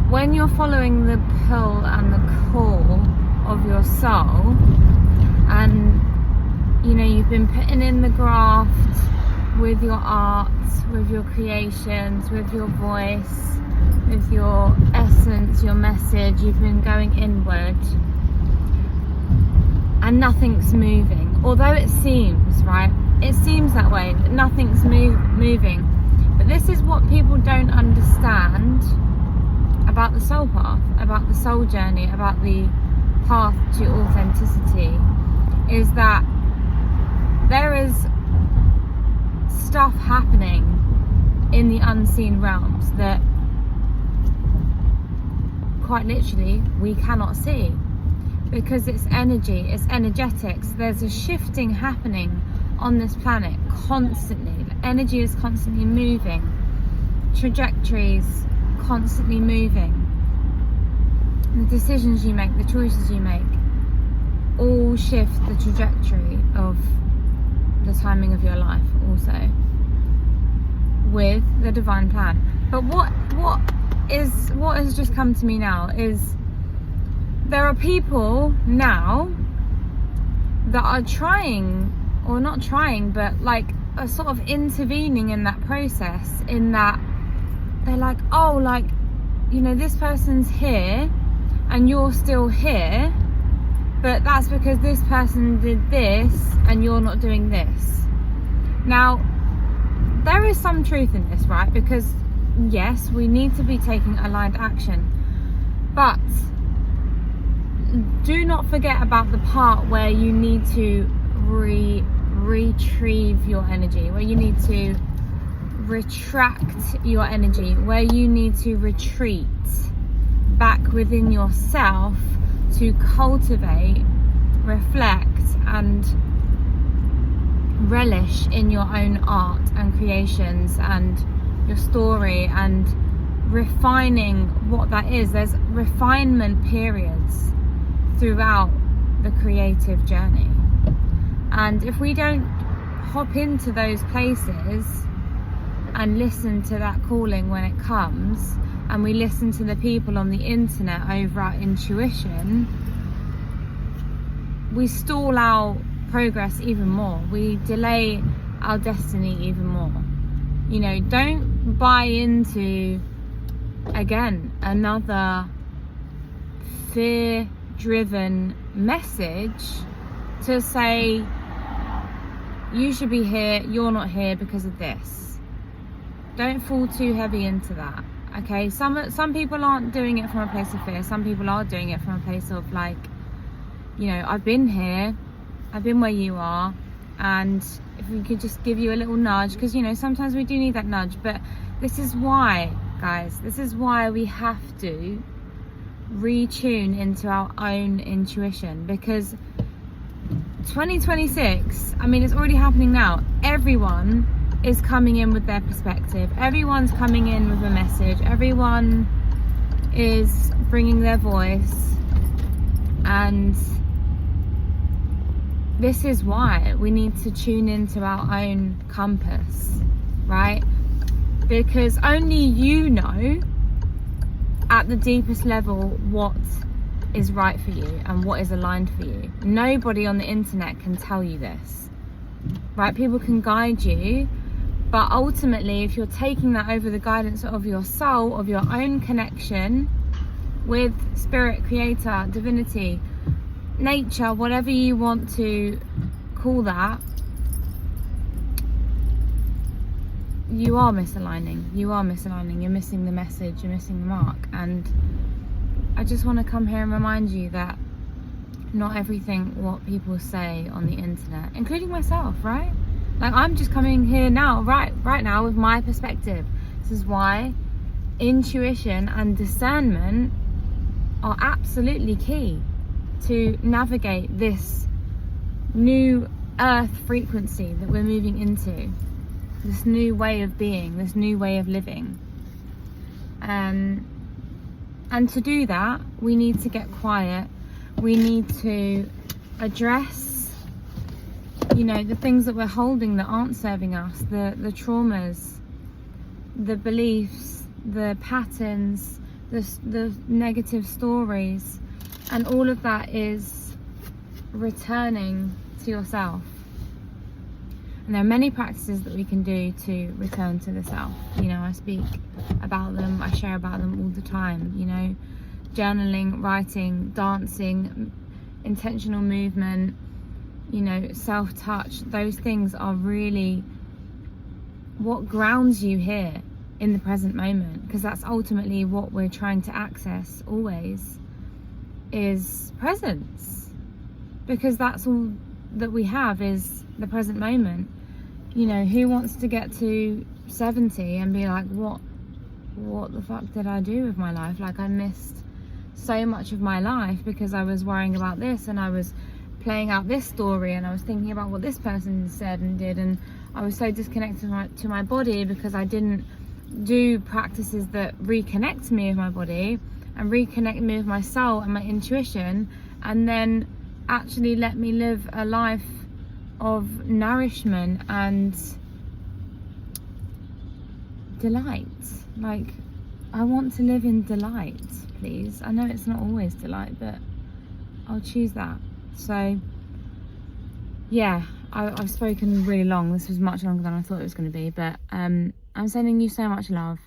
when you're following the pull and the call of your soul, and you know, you've been putting in the graft with your art, with your creations, with your voice, with your essence, your message, you've been going inward and nothing's moving. Although it seems, right, it seems that way, that nothing's moving. But this is what people don't understand about the soul path, about the soul journey, about the path to authenticity, is that there is stuff happening in the unseen realms that quite literally we cannot see, because it's energy, it's energetics. There's a shifting happening on this planet constantly. Energy is constantly moving, trajectories constantly moving. The decisions you make, the choices you make, all shift the trajectory of the timing of your life also, with the divine plan. But what has just come to me now is there are people now that are trying, or not trying, but like are sort of intervening in that process, in that they're like, oh, like, you know, this person's here and you're still here, but that's because this person did this and you're not doing this. Now, there is some truth in this, right? Because yes, we need to be taking aligned action, but do not forget about the part where you need to retrieve your energy, where you need to retract your energy, where you need to retreat back within yourself to cultivate, reflect and relish in your own art and creations and your story, and refining what that is. There's refinement periods throughout the creative journey, and if we don't hop into those places and listen to that calling when it comes, and we listen to the people on the internet over our intuition, we stall our progress even more, we delay our destiny even more. You know, don't buy into, again, another fear-driven message to say you should be here, you're not here because of this. Don't fall too heavy into that. Okay, some people aren't doing it from a place of fear. Some people are doing it from a place of like, you know, I've been here, I've been where you are, and if we could just give you a little nudge, because you know, sometimes we do need that nudge. But this is why, guys, this is why we have to retune into our own intuition, because 2026, I mean, it's already happening now. Everyone is coming in with their perspective, everyone's coming in with a message, everyone is bringing their voice, and this is why we need to tune into our own compass, right? Because only you know at the deepest level what is right for you and what is aligned for you. Nobody on the internet can tell you this, right? People can guide you, but ultimately, if you're taking that over the guidance of your soul, of your own connection with spirit, creator, divinity, nature, whatever you want to call that, you are misaligning. You're missing the message, you're missing the mark. And I just want to come here and remind you that not everything what people say on the internet, including myself, right? Like, I'm just coming here now, right now, with my perspective. This is why intuition and discernment are absolutely key to navigate this new earth frequency that we're moving into, this new way of being, this new way of living. And to do that, we need to get quiet. We need to address, you know, the things that we're holding that aren't serving us, the traumas, the beliefs, the patterns, the negative stories, and all of that is returning to yourself. And there are many practices that we can do to return to the self. You know, I speak about them, I share about them all the time. You know, journaling, writing, dancing, intentional movement, you know, self-touch. Those things are really what grounds you here in the present moment, because that's ultimately what we're trying to access always, is presence, because that's all that we have is the present moment. You know, who wants to get to 70 and be like, what the fuck did I do with my life? Like, I missed so much of my life because I was worrying about this, and I was playing out this story, and I was thinking about what this person said and did, and I was so disconnected to my body because I didn't do practices that reconnect me with my body and reconnect me with my soul and my intuition, and then actually let me live a life of nourishment and delight. Like, I want to live in delight, please. I know it's not always delight, but I'll choose that. So yeah, I've spoken really long. This was much longer than I thought it was going to be, but I'm sending you so much love.